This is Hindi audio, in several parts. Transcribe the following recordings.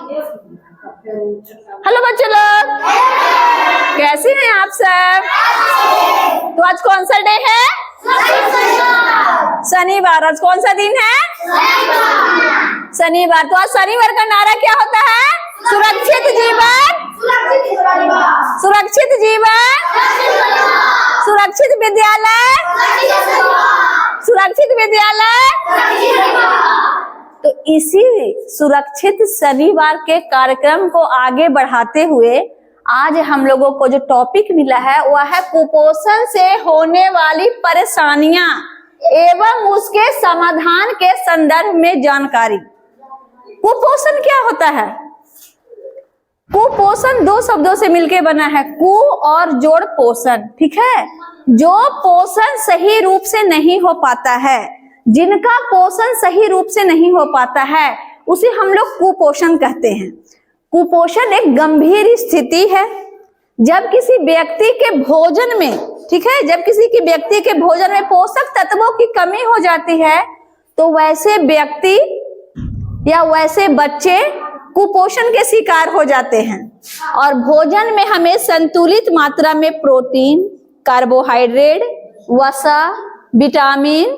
हेलो बच्चे लोग, कैसे हैं आप सब? तो आज कौन सा डे है? शनिवार। आज कौन सा दिन है? शनिवार। तो आज शनिवार का नारा क्या होता है? सुरक्षित जीवन, सुरक्षित जीवन, सुरक्षित विद्यालय, सुरक्षित विद्यालय। तो इसी सुरक्षित शनिवार के कार्यक्रम को आगे बढ़ाते हुए आज हम लोगों को जो टॉपिक मिला है वह है कुपोषण से होने वाली परेशानियां एवं उसके समाधान के संदर्भ में जानकारी। कुपोषण क्या होता है? कुपोषण दो शब्दों से मिलकर बना है, कु और जोड़ पोषण। ठीक है, जो पोषण सही रूप से नहीं हो पाता है, जिनका पोषण सही रूप से नहीं हो पाता है, उसे हम लोग कुपोषण कहते हैं। कुपोषण एक गंभीर स्थिति है जब किसी व्यक्ति के भोजन में, ठीक है, जब किसी की व्यक्ति के भोजन में पोषक तत्वों की कमी हो जाती है तो वैसे व्यक्ति या वैसे बच्चे कुपोषण के शिकार हो जाते हैं। और भोजन में हमें संतुलित मात्रा में प्रोटीन, कार्बोहाइड्रेट, वसा, विटामिन,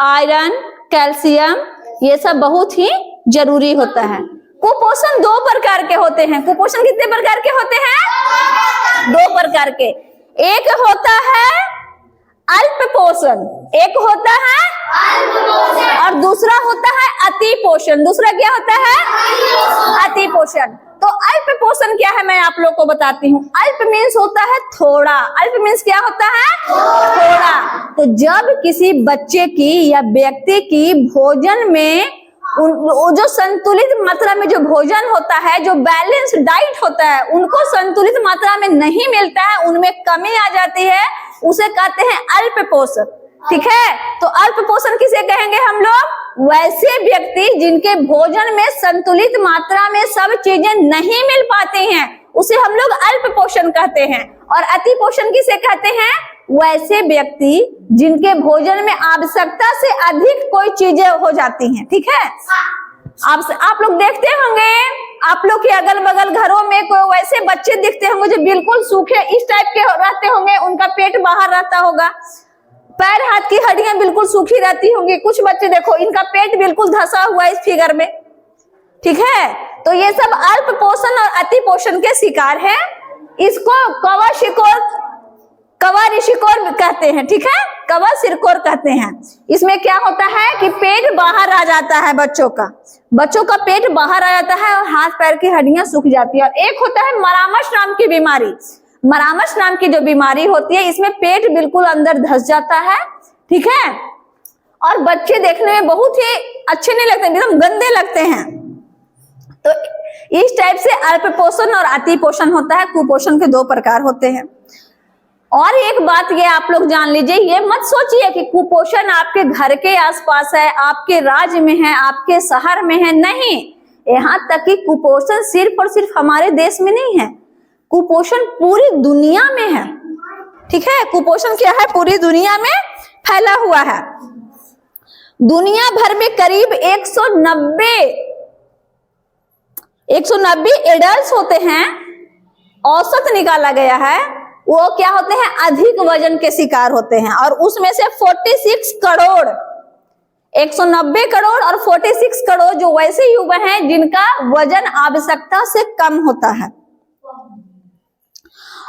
आयरन, कैल्शियम, ये सब बहुत ही जरूरी होता है। कुपोषण दो प्रकार के होते हैं। कुपोषण कितने प्रकार के होते हैं? दो प्रकार के। एक होता है अल्प पोषण, एक होता है अल्प पोषण, और दूसरा होता है अति पोषण। दूसरा क्या होता है? अति पोषण। तो अल्प पोषण क्या है मैं आप लोग को बताती हूँ। अल्प मीन्स होता है थोड़ा। अल्प मीन्स क्या होता है? थोड़ा। तो जब किसी बच्चे की या व्यक्ति की भोजन में जो संतुलित मात्रा में जो भोजन होता है, जो बैलेंस डाइट होता है, उनको संतुलित मात्रा में नहीं मिलता है, उनमें कमी आ जाती है, उसे कहते हैं अल्प पोषण। ठीक है, तो अल्प पोषण किसे कहेंगे हम लोग? वैसे व्यक्ति जिनके भोजन में संतुलित मात्रा में सब चीजें नहीं मिल पाती हैं, उसे हम लोग अल्प पोषण कहते हैं। और अति पोषण किसे कहते हैं? वैसे व्यक्ति जिनके भोजन में आवश्यकता से अधिक कोई चीजें हो जाती हैं। ठीक है, आप लोग देखते होंगे, आप लोग के अगल बगल घरों में कोई वैसे बच्चे दिखते होंगे जो बिल्कुल सूखे इस टाइप के रहते होंगे, उनका पेट बाहर रहता होगा, पैर हाथ की हड्डियां बिल्कुल सूखी रहती होंगी। कुछ बच्चे देखो, इनका पेट बिल्कुल धंसा हुआ है इस फिगर में। ठीक है, तो ये सब अल्प पोषण और अति पोषण के शिकार है। इसको कवर ऋषिकोर कहते हैं। ठीक है, कवर सिरकोर कहते हैं। इसमें क्या होता है कि पेट बाहर आ जाता है, बच्चों का पेट बाहर आ जाता है और हाथ पैर की हड्डियां सूख जाती है। और एक होता है मरामश नाम की बीमारी। मरामश नाम की जो बीमारी होती है, इसमें पेट बिल्कुल अंदर धंस जाता है। ठीक है, और बच्चे देखने में बहुत ही अच्छे नहीं लगते, एकदम गंदे लगते हैं। तो इस टाइप से अल्प पोषण और अति पोषण होता है। कुपोषण के दो प्रकार होते हैं। और एक बात ये आप लोग जान लीजिए, ये मत सोचिए कि कुपोषण आपके घर के आसपास है, आपके राज्य में है, आपके शहर में है। नहीं, यहाँ तक कि कुपोषण सिर्फ और सिर्फ हमारे देश में नहीं है, कुपोषण पूरी दुनिया में है। ठीक है, कुपोषण क्या है? पूरी दुनिया में फैला हुआ है। दुनिया भर में करीब 190 एडल्ट होते हैं, औसत निकाला गया है। वो क्या होते हैं? अधिक वजन के शिकार होते हैं। और उसमें से 46 करोड़, 190 करोड़ और 46 करोड़ जो वैसे युवा हैं जिनका वजन आवश्यकता से कम होता है।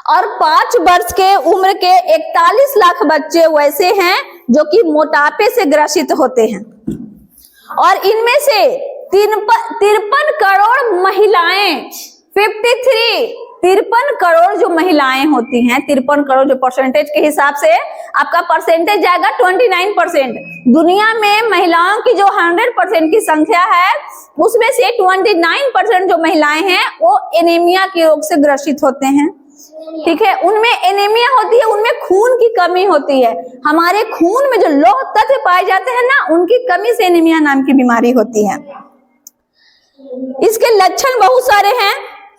और 5 वर्ष के उम्र के 41 लाख बच्चे वैसे हैं जो कि मोटापे से ग्रसित होते हैं। और इनमें से 53 करोड़ महिलाएं, 53 करोड़ जो महिलाएं होती हैं, 53 करोड़ जो परसेंटेज के हिसाब से आपका परसेंटेज जाएगा 29%। दुनिया में महिलाओं की जो 100% की संख्या है, उसमें से 29% जो महिलाएं हैं वो एनीमिया के रोग से ग्रसित होते हैं। ठीक है, उनमें एनीमिया होती है, उनमें खून की कमी होती है। हमारे खून में जो लौह तत्व पाए जाते हैं ना, उनकी कमी से एनीमिया नाम की बीमारी होती है। इसके लक्षण बहुत सारे हैं।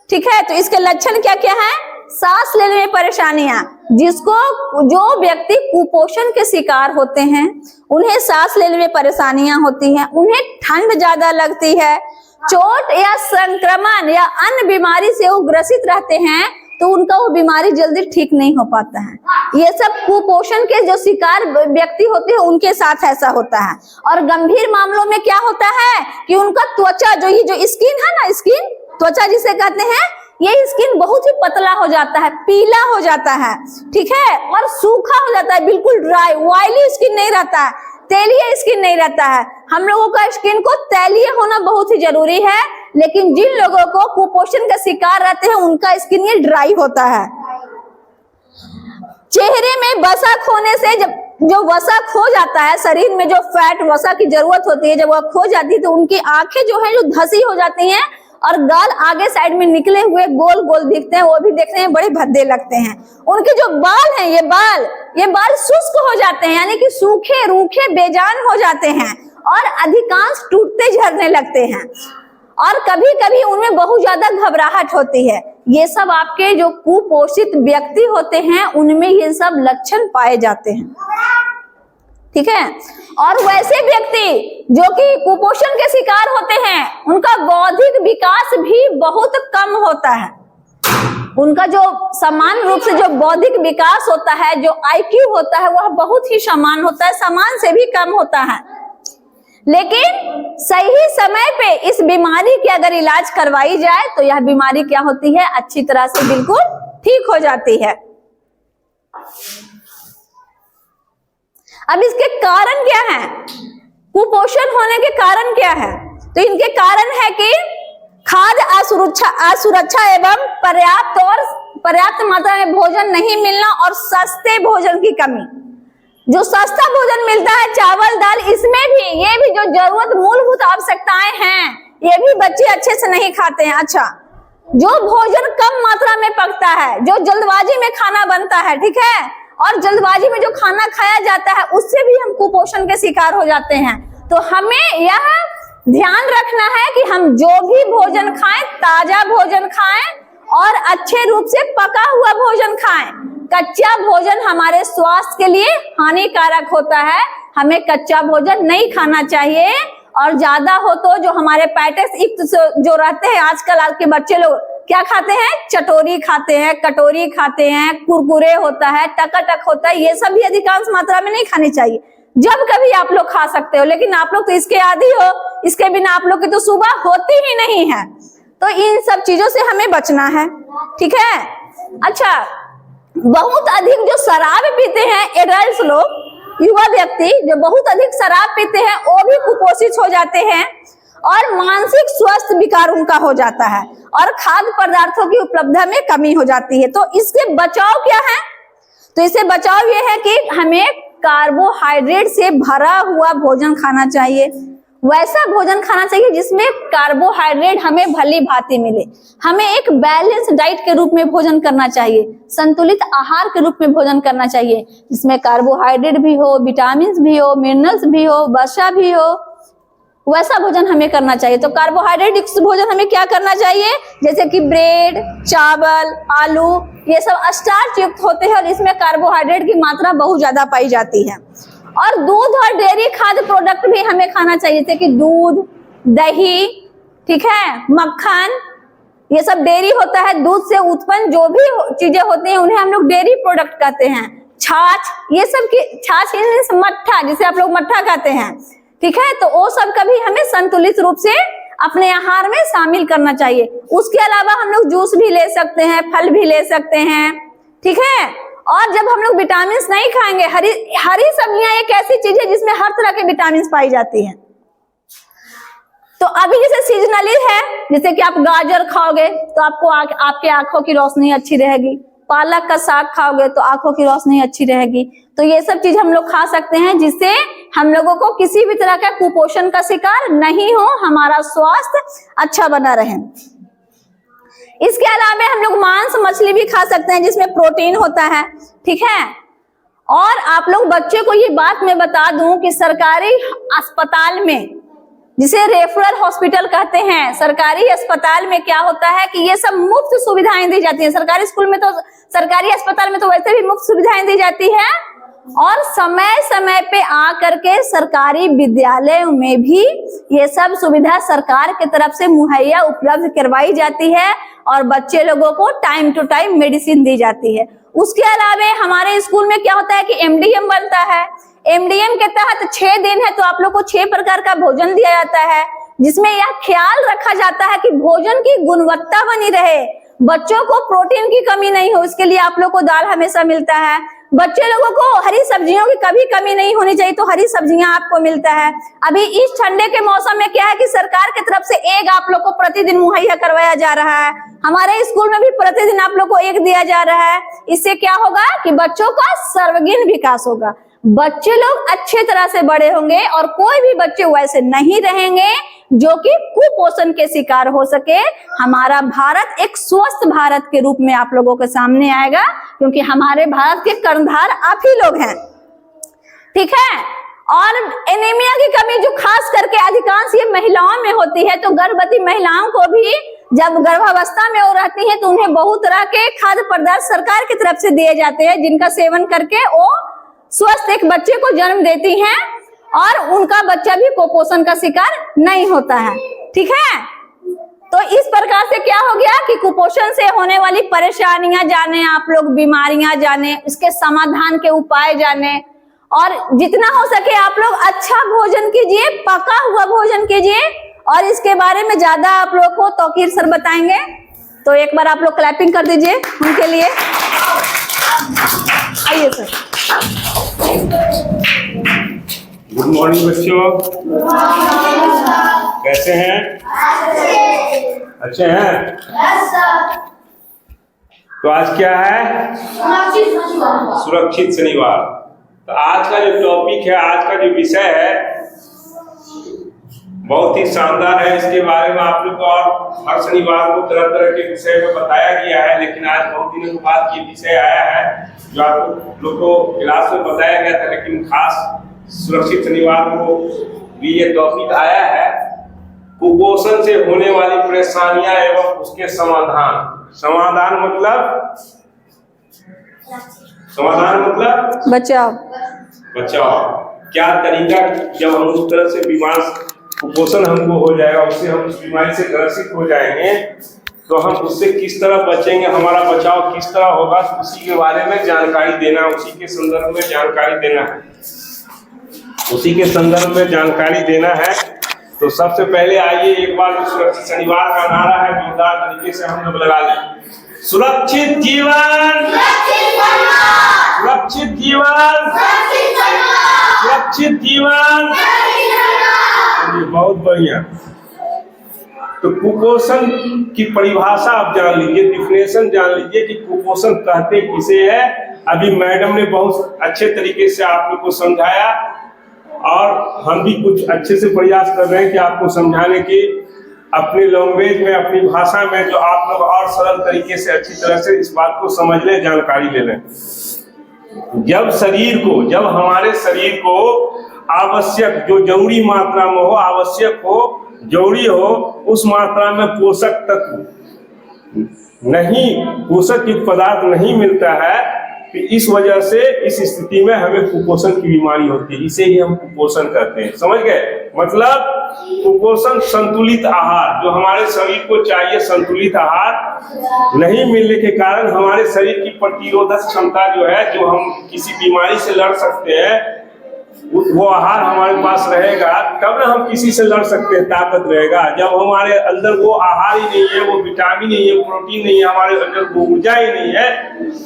ठीक है, तो इसके लक्षण क्या क्या है? सांस लेने में परेशानियां, जो व्यक्ति कुपोषण के शिकार होते हैं उन्हें सांस लेने में परेशानियां होती हैं, उन्हें ठंड ज्यादा लगती है, चोट या संक्रमण या अन्य बीमारी से वो ग्रसित रहते हैं तो उनका वो बीमारी जल्दी ठीक नहीं हो पाता है। ये सब कुपोषण के जो शिकार व्यक्ति होते हैं उनके साथ ऐसा होता है। और गंभीर मामलों में क्या होता है कि उनका त्वचा जो स्किन है ना, स्किन त्वचा जिसे कहते हैं, ये स्किन बहुत ही पतला हो जाता है, पीला हो जाता है, ठीक है, और सूखा हो जाता है, बिल्कुल ड्राई, ऑयली स्किन नहीं रहता है, तैलीय स्किन नहीं रहता है। हम लोगों का स्किन को तैलीय होना बहुत ही जरूरी है, लेकिन जिन लोगों को कुपोषण का शिकार रहते हैं उनका स्किन ये ड्राई होता है। चेहरे में वसा खोने से जब जो वसा खो जाता है, शरीर में जो फैट वसा की जरूरत होती है, जब वह खो जाती है तो उनकी आंखें जो है जो धसी हो जाती हैं और गाल आगे साइड में निकले हुए गोल गोल दिखते हैं, वो भी देखने में बड़े भद्दे लगते हैं। उनके जो बाल हैं, ये बाल शुष्क हो जाते हैं, यानी कि सूखे रूखे बेजान हो जाते हैं और अधिकांश टूटते झड़ने लगते हैं और कभी कभी उनमें बहुत ज्यादा घबराहट होती है। ये सब आपके जो कुपोषित व्यक्ति होते हैं उनमें ये सब लक्षण पाए जाते हैं, ठीक है। और वैसे व्यक्ति जो कि कुपोषण के शिकार होते हैं उनका बौद्धिक विकास भी बहुत कम होता है। उनका जो समान रूप से जो बौद्धिक विकास होता है, जो IQ होता है, वह बहुत ही समान होता है, समान से भी कम होता है। लेकिन सही समय पे इस बीमारी की अगर इलाज करवाई जाए तो यह बीमारी क्या होती है, अच्छी तरह से बिल्कुल ठीक हो जाती है। अब इसके कारण क्या है, कुपोषण होने के कारण क्या है? तो इनके कारण है कि खाद्य असुरक्षा एवं पर्याप्त मात्रा में भोजन नहीं मिलना और सस्ते भोजन की कमी। जो सस्ता भोजन मिलता है, चावल दाल, इसमें भी ये भी जो जरूरत मूलभूत आवश्यकताएं हैं ये भी बच्चे अच्छे से नहीं खाते हैं। अच्छा, जो भोजन कम मात्रा में पकता है, जो जल्दबाजी में खाना बनता है, ठीक है, और जल्दबाजी में जो खाना खाया जाता है उससे भी हम कुपोषण के शिकार हो जाते हैं। तो हमें यह ध्यान रखना है कि हम जो भी भोजन खाएं, ताजा भोजन खाएं और अच्छे रूप से पका हुआ भोजन खाएं। कच्चा भोजन हमारे स्वास्थ्य के लिए हानिकारक होता है, हमें कच्चा भोजन नहीं खाना चाहिए। और ज्यादा हो तो जो हमारे पैकेट जो रहते हैं, आजकल आज के बच्चे लोग क्या खाते हैं, चटोरी खाते हैं, कटोरी खाते हैं, कुरकुरे होता है, टकाटक होता है, ये सब भी अधिकांश मात्रा में नहीं खानी चाहिए। जब कभी आप लोग खा सकते हो, लेकिन आप लोग तो इसके आदी हो, इसके बिना आप लोग की तो सुबह होती ही नहीं है। तो इन सब चीजों से हमें बचना है, ठीक है। अच्छा, बहुत अधिक जो शराब पीते हैं एडल्ट लोग, युवा व्यक्ति जो बहुत अधिक शराब पीते हैं वो भी कुपोषित हो जाते हैं और मानसिक स्वास्थ्य विकार उनका हो जाता है और खाद्य पदार्थों की उपलब्धता में कमी हो जाती है। तो इसके बचाव क्या है? तो इससे बचाव ये है कि हमें कार्बोहाइड्रेट से भरा हुआ भोजन खाना चाहिए, वैसा भोजन खाना चाहिए जिसमें कार्बोहाइड्रेट हमें भली भांति मिले। हमें एक बैलेंस डाइट के रूप में भोजन करना चाहिए, संतुलित आहार के रूप में भोजन करना चाहिए, जिसमें कार्बोहाइड्रेट भी हो, विटामिन भी हो, मिनरल्स भी हो, वसा भी हो, वैसा भोजन हमें करना चाहिए। तो कार्बोहाइड्रेट युक्त भोजन हमें क्या करना चाहिए, जैसे कि ब्रेड, चावल, आलू, ये सब स्टार्च युक्त होते हैं और इसमें कार्बोहाइड्रेट की मात्रा बहुत ज्यादा पाई जाती है। और दूध और डेयरी खाद्य प्रोडक्ट भी हमें खाना चाहिए, जैसे कि दूध, दही, ठीक है, मक्खन, ये सब डेयरी होता है, दूध से उत्पन्न जो भी चीजें होती हैं उन्हें हम लोग डेयरी प्रोडक्ट कहते हैं। छाछ, ये सब की छाछ, मट्ठा, जिसे आप लोग मट्ठा कहते हैं, ठीक है, तो वो सब का भी हमें संतुलित रूप से अपने आहार में शामिल करना चाहिए। उसके अलावा हम लोग जूस भी ले सकते हैं, फल भी ले सकते हैं, ठीक है। और जब हम लोग विटामिन नहीं खाएंगे, हरी सब्जियां एक ऐसी चीज है जिसमें हर तरह के विटामिन पाई जाती हैं। तो अभी जैसे सीजनली है, जैसे कि आप गाजर खाओगे तो आपको आपके आंखों की रोशनी अच्छी रहेगी, पालक का साग खाओगे तो आंखों की रोशनी अच्छी रहेगी। तो ये सब चीज हम लोग खा सकते हैं जिससे हम लोगों को किसी भी तरह का कुपोषण का शिकार नहीं हो, हमारा स्वास्थ्य अच्छा बना रहे। इसके अलावा हम लोग मांस मछली भी खा सकते हैं जिसमें प्रोटीन होता है, ठीक है। और आप लोग बच्चे को ये बात मैं बता दूं कि सरकारी अस्पताल में, जिसे रेफरल हॉस्पिटल कहते हैं, सरकारी अस्पताल में क्या होता है कि ये सब मुफ्त सुविधाएं दी जाती है। सरकारी स्कूल में तो, सरकारी अस्पताल में तो वैसे भी मुफ्त सुविधाएं दी जाती है और समय समय पे आकर के सरकारी विद्यालयों में भी ये सब सुविधा सरकार की तरफ से मुहैया उपलब्ध करवाई जाती है और बच्चे लोगों को टाइम टू टाइम मेडिसिन दी जाती है। उसके अलावा हमारे स्कूल में क्या होता है कि एमडीएम बनता है। एमडीएम के तहत 6 दिन है तो आप लोग को 6 प्रकार का भोजन दिया जाता है, जिसमें यह ख्याल रखा जाता है कि भोजन की गुणवत्ता बनी रहे, बच्चों को प्रोटीन की कमी नहीं हो, इसके लिए आप लोग को दाल हमेशा मिलता है। बच्चे लोगों को हरी सब्जियों की कभी कमी नहीं होनी चाहिए, तो हरी सब्जियां आपको मिलता है। अभी इस ठंडे के मौसम में क्या है कि सरकार की तरफ से एग आप लोग को प्रतिदिन मुहैया करवाया जा रहा है। हमारे स्कूल में भी प्रतिदिन आप लोग को एग दिया जा रहा है। इससे क्या होगा कि बच्चों का सर्वांगीण विकास होगा, बच्चे लोग अच्छे तरह से बड़े होंगे और कोई भी बच्चे वैसे नहीं रहेंगे जो कि कुपोषण के शिकार हो सके। हमारा भारत एक स्वस्थ भारत के रूप में आप लोगों के सामने आएगा, क्योंकि हमारे भारत के कर्णधार आप ही लोग हैं, ठीक है। और एनीमिया की कमी जो खास करके अधिकांश ये महिलाओं में होती है, तो गर्भवती महिलाओं को भी जब गर्भावस्था में वो रहती हैं तो उन्हें बहुत तरह के खाद्य पदार्थ सरकार की तरफ से दिए जाते हैं, जिनका सेवन करके वो स्वस्थ एक बच्चे को जन्म देती हैं और उनका बच्चा भी कुपोषण का शिकार नहीं होता है, ठीक है। तो इस प्रकार से क्या हो गया कि कुपोषण से होने वाली परेशानियां जाने, आप लोग बीमारियां जाने, इसके समाधान के उपाय जाने, और जितना हो सके आप लोग अच्छा भोजन कीजिए, पका हुआ भोजन कीजिए। और इसके बारे में ज्यादा आप लोग को तौकीर सर बताएंगे, तो एक बार आप लोग क्लैपिंग कर दीजिए उनके लिए। आइए सर। गुड मॉर्निंग बच्चों, कैसे हैं? अच्छे हैं? तो आज क्या है? सुरक्षित शनिवार। तो आज का जो टॉपिक है, आज का जो विषय है बहुत ही शानदार है। इसके बारे में आप लोग को और हर शनिवार को तरह तरह के विषय में बताया गया है, लेकिन आज बहुत दिनों के बाद ये विषय आया है जो आप लोग को क्लास में बताया गया था, लेकिन खास सुरक्षित शनिवार को भी ये टॉपिक आया है। कुपोषण से होने वाली परेशानियां एवं उसके समाधान। समाधान मतलब बचाओ। क्या तरीका, जब हम उस तरह से बीमार कुपोषण हमको हो जाएगा, उससे हम उस बीमारी से ग्रसित हो जाएंगे, तो हम उससे किस तरह बचेंगे, हमारा बचाव किस तरह होगा, उसी के बारे में जानकारी देना, उसी के संदर्भ में जानकारी देना है, उसी के संदर्भ में जानकारी देना है। तो सबसे पहले आइए एक बार सुरक्षित शनिवार का नारा है जोरदार तरीके से हम लोग लगा लें। सुरक्षित जीवन, सुरक्षित जीवन, सुरक्षित जीवन। बहुत बढ़िया। तो कुपोषण की परिभाषा आप जान लीजिए, डिफिनेशन जान लीजिए कि कुपोषण कहते किसे है। अभी मैडम ने बहुत अच्छे तरीके से आप लोग को समझाया और हम भी कुछ अच्छे से प्रयास कर रहे हैं कि आपको समझाने की अपनी लैंग्वेज में, अपनी भाषा में, जो आप लोग और सरल तरीके से अच्छी तरह से इस बात को समझ लें, जानकारी ले लें। जब हमारे शरीर को आवश्यक, जो जरूरी मात्रा में हो, आवश्यक हो, जरूरी हो, उस मात्रा में पोषक तत्व नहीं, पोषक युक्त पदार्थ नहीं मिलता है, तो इस वजह से इस स्थिति में हमें कुपोषण की बीमारी होती है। इसे ही हम कुपोषण कहते हैं। समझ गए? मतलब कुपोषण संतुलित आहार, जो हमारे शरीर को चाहिए संतुलित आहार नहीं मिलने के कारण हमारे शरीर की प्रतिरोधक क्षमता जो है, जो हम किसी बीमारी से लड़ सकते हैं, वो आहार हमारे पास रहेगा तब ना हम किसी से लड़ सकते हैं, ताकत रहेगा। जब हमारे अंदर वो आहार ही नहीं है, वो विटामिन नहीं है, प्रोटीन नहीं है, हमारे अंदर वो ऊर्जा ही नहीं है,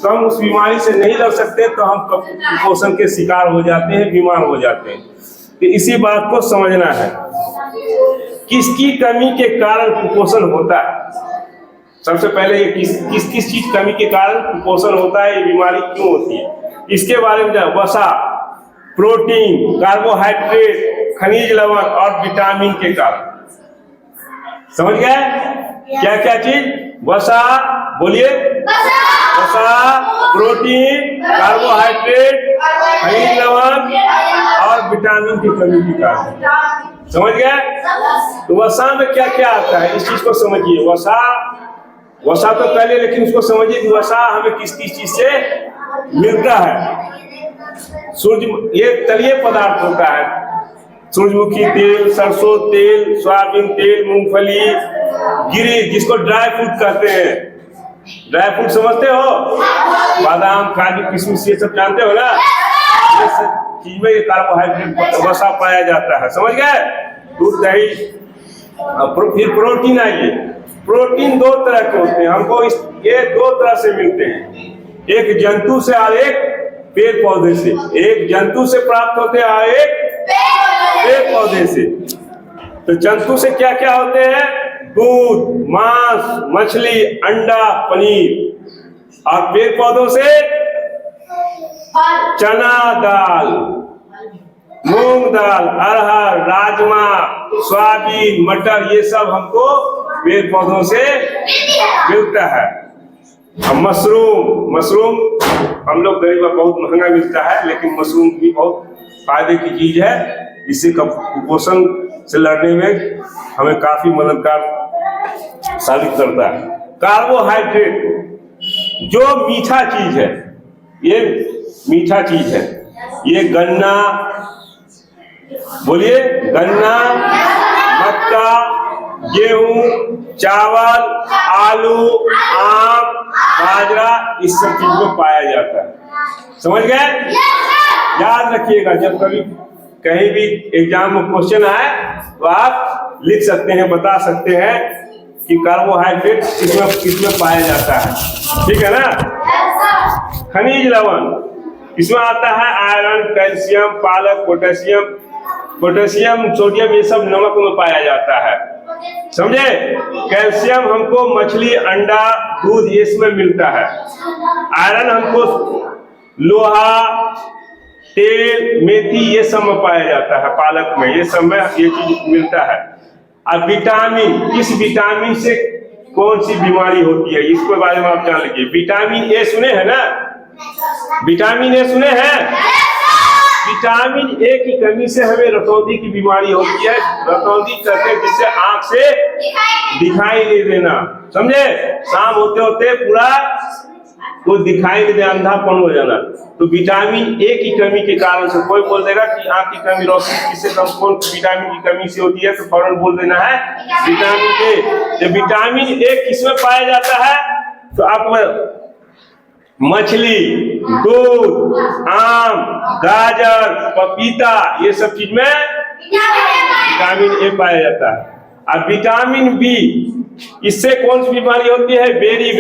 तो हम उस बीमारी से नहीं लड़ सकते, तो हम कुपोषण के शिकार हो जाते हैं, बीमार हो जाते हैं। तो इसी बात को समझना है, किसकी कमी के कारण कुपोषण होता है। सबसे पहले ये किस चीज कमी के कारण कुपोषण होता है, ये बीमारी क्यों होती है, इसके बारे में जाए। वसा, प्रोटीन, कार्बोहाइड्रेट, खनिज लवण और विटामिन के कारण। समझ गए? क्या क्या चीज? वसा, बोलिए। वसा, प्रोटीन, कार्बोहाइड्रेट, खनिज लवण और विटामिन की कमी के कारण। समझ गए? तो वसा में क्या क्या आता है, इस चीज को समझिए। वसा तो पहले, लेकिन उसको समझिए कि वसा हमें किस किस चीज से मिलता है। ये तलीय पदार्थ होता है। सूरजमुखी तेल, सरसों तेल, सोयाबीन तेल, मूंगफली, गिरी, जिसको ड्राई फ्रूट कहते हैं। ड्राई फ्रूट समझते हो? बादाम, काजू, किशमिश, ये सब जानते हो ना? ये सब चीज में ये कार्बोहाइड्रेट वसा पाया जाता है। समझ गए? दूध, दही, फिर प्रोटीन आइए। प्रोटीन दो तरह के होते हैं, हमको ये दो तरह से मिलते हैं, एक जंतु से और एक पेड़ पौधे से। एक जंतु से प्राप्त होते हैं और एक पेड़ पौधे से। तो जंतु से क्या क्या होते हैं? दूध, मांस, मछली, अंडा, पनीर। और पेड़ पौधों से चना दाल, मूंग दाल, अरहर, राजमा, सोयाबीन, मटर, ये सब हमको पेड़ पौधों से मिलता है। अब मशरूम हम लोग गरीब बहुत महंगा मिलता है, लेकिन मशरूम भी बहुत फायदे की चीज है। इससे कुपोषण से लड़ने में हमें काफी मददगार साबित करता है। कार्बोहाइड्रेट जो मीठा चीज है, ये मीठा चीज है। ये गन्ना, बोलिए, गन्ना, मक्का, गेहूं, चावल, आलू, आम, बाजरा, इस सब चीज में पाया जाता है। समझ गए? याद रखिएगा, जब कभी कहीं भी एग्जाम में क्वेश्चन आए तो आप लिख सकते हैं, बता सकते हैं कि कार्बोहाइड्रेट किसमें पाया जाता है। ठीक है ना? खनिज लवण, इसमें आता है आयरन, कैल्शियम, पालक, पोटेशियम, सोडियम, ये सब नमक में पाया जाता है। समझे? कैल्शियम हमको मछली, अंडा, दूध, ये इसमें मिलता है। आयरन हमको लोहा, तेल, मेथी, ये सब में पाया जाता है। पालक में, ये सब में ये चीज मिलता है। अब विटामिन, किस विटामिन से कौन सी बीमारी होती है, इसके बारे में आप जान लीजिए। विटामिन ए सुने हैं ना? विटामिन ए सुने हैं? विटामिन ए की कमी से हमें रतौंधी की बीमारी होती है। रतौंधी कहते हैं जिससे आंख से दिखाई नहीं देना। समझे? शाम होते होते पूरा वो दिखाई नहीं दे, अंधापन हो जाना। तो विटामिन ए की कमी के कारण से, कोई बोल देगा कि आंख की कमी रोशनी किससे कम, कौन विटामिन की कमी से होती है, तो फौरन बोल देना है विटामिन ए। तो विटामिन ए किसमें पाया जाता है? तो आप मछली, दूध, आम, गाजर, पपीता, ये सब चीज में विटामिन ए पाया जाता है। अब विटामिन बी, इससे कौन सी बीमारी होती है? बेरी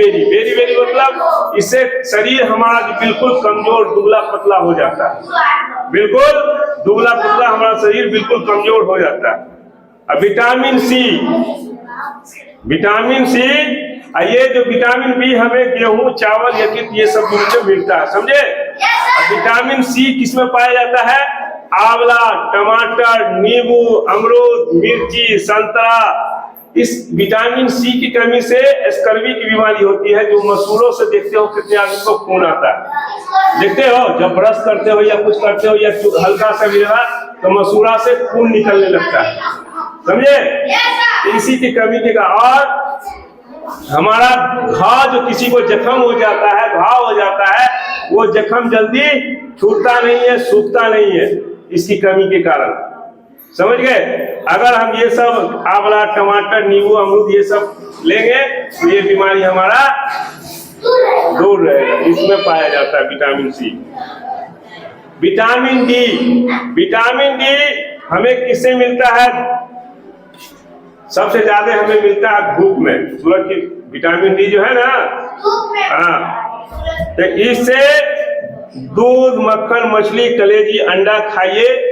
मतलब इससे शरीर हमारा बिल्कुल कमजोर, दुबला पतला हो जाता है। बिल्कुल दुबला पतला हमारा शरीर बिल्कुल कमजोर हो जाता है। अब विटामिन सी, ये जो विटामिन बी हमें गेहूं, चावल, यकृत, ये सब में मिलता है। समझे? विटामिन सी किसमें पाया जाता है? आंवला, टमाटर, नींबू, अमरूद, मिर्ची, संतरा। इस विटामिन सी की कमी से स्कर्वी की बीमारी होती है, जो मसूड़ों से देखते हो कितने आदमी को खून आता है। देखते हो जब ब्रश करते हो या कुछ करते हो या हल्का सा भी रहा तो मसूड़ा से खून निकलने लगता है। समझे? इसी की कमी के कारण, और हमारा घाव, जो किसी को जख्म हो जाता है, घाव हो जाता है, वो जख्म जल्दी छूटता नहीं है, सूखता नहीं है, इसकी कमी के कारण। समझ गए? अगर हम ये सब आंवला, टमाटर, नींबू, अमरूद ये सब लेंगे तो ये बीमारी हमारा दूर रहेगा। इसमें पाया जाता है विटामिन सी। विटामिन डी हमें किससे मिलता है? सबसे ज्यादा हमें मिलता है धूप में। सूरज की विटामिन डी जो है ना, हाँ, तो इससे दूध, मक्खन, मछली, कलेजी, अंडा खाइए।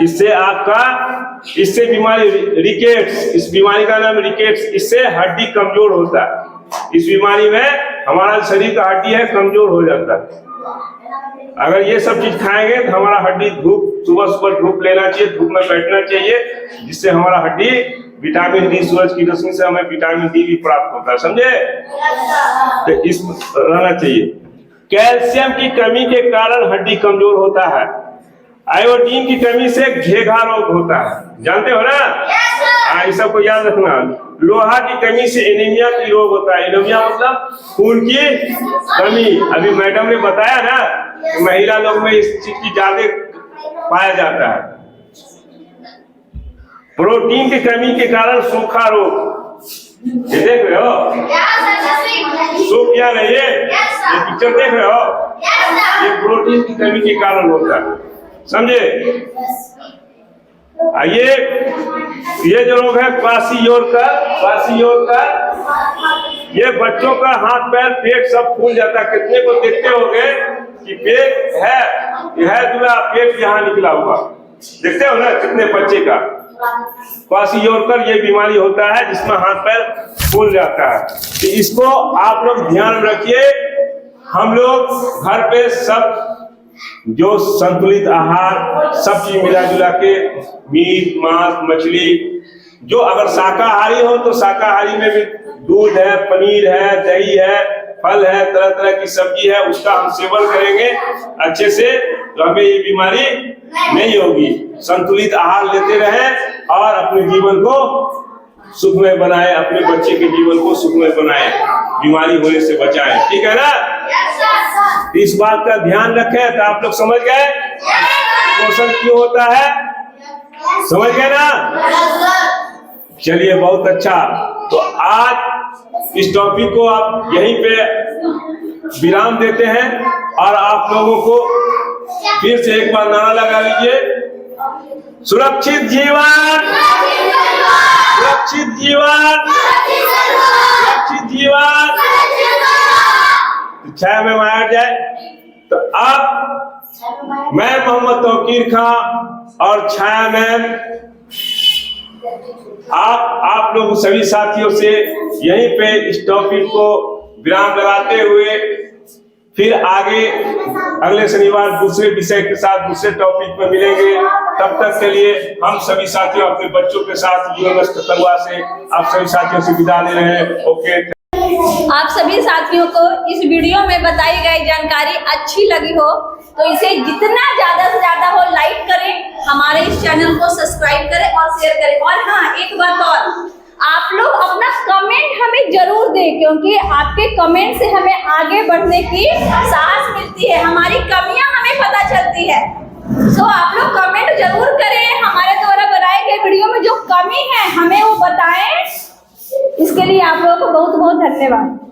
इससे बीमारी रिकेट्स, इस बीमारी का नाम रिकेट्स, इससे हड्डी कमजोर होता है। इस बीमारी में हमारा शरीर का हड्डी है कमजोर हो जाता है। अगर ये सब चीज खाएंगे तो हमारा हड्डी, सुबह धूप लेना चाहिए, धूप में बैठना चाहिए, जिससे हमारा हड्डी विटामिन डी, सूरज की रोशनी से हमें विटामिन डी भी प्राप्त होता है। समझे? तो इस रहना चाहिए। कैल्शियम की कमी के कारण हड्डी कमजोर होता है। आयोडीन की कमी से घेघा रोग होता है, जानते हो ना? हाँ, इस सबको याद रखना। लोहा की कमी से एनीमिया की रोग होता है। एनीमिया मतलब खून की कमी। अभी मैडम ने बताया ना महिला लोग में इस चीज की ज्यादा पाया जाता है। प्रोटीन की कमी के कारण सूखा रोग, ये देख रहे हो, सूख गया नहीं ये पिक्चर देख रहे हो, ये प्रोटीन की कमी के कारण होता है, समझे। ये जो रोग है क्वाशियोरकर, ये बच्चों का हाथ पैर पेट सब फूल जाता है। कितने को देखते होंगे कि पेट है, यह दूल्हा पेट यहाँ निकला हुआ, देखते हो ना कितने बच्चे का क्वाशियोरकर ये बीमारी होता है जिसमें हाथ पैर फूल जाता है। तो इसको आप लोग ध्यान रखिए। हम लोग घर पे सब जो संतुलित आहार सब चीज मिला जुला के, मीट मांस मछली, जो अगर शाकाहारी हो तो शाकाहारी में भी दूध है, पनीर है, दही है, फल है, तरह तरह की सब्जी है, उसका हम सेवन करेंगे अच्छे से, तो हमें ये बीमारी नहीं होगी। संतुलित आहार लेते रहें और अपने जीवन को सुखमय बनाए, अपने बच्चे के जीवन को सुखमय बनाए, बीमारी होने से बचाएं, ठीक है ना। इस बात का ध्यान रखें। तो आप लोग समझ गए पोषण क्यों होता है, समझ गए ना। चलिए बहुत अच्छा। तो आज इस टॉपिक को आप यहीं पे विराम देते हैं और आप लोगों को फिर से एक बार नारा लगा लीजिए, सुरक्षित जीवन, सुरक्षित जीवन, सुरक्षित जीवन। छाया में आ जाए। तो अब मैं मोहम्मद तौकीर खां और छाया मैम आप लोग सभी साथियों से यहीं पे इस टॉपिक को विराम लगाते हुए फिर आगे अगले शनिवार दूसरे विषय के साथ दूसरे टॉपिक में मिलेंगे। तब तक के लिए हम सभी साथियों अपने बच्चों के साथ योगस्थ तलवा से आप सभी साथियों से विदा ले रहे हैं। ओके। आप सभी साथियों को इस वीडियो में बताई गई जानकारी अच्छी लगी हो तो इसे जितना ज्यादा से ज्यादा हो लाइक करें, हमारे इस चैनल को सब्सक्राइब करें और शेयर करें। और हाँ, एक बात और, आप लोग अपना कमेंट हमें जरूर दें, क्योंकि आपके कमेंट से हमें आगे बढ़ने की साहस मिलती है, हमारी कमियां हमें पता चलती है। तो आप लोग कमेंट जरूर करें, हमारे द्वारा बनाए गए वीडियो में जो कमी है हमें वो बताएं। इसके लिए आप लोगों को बहुत बहुत धन्यवाद।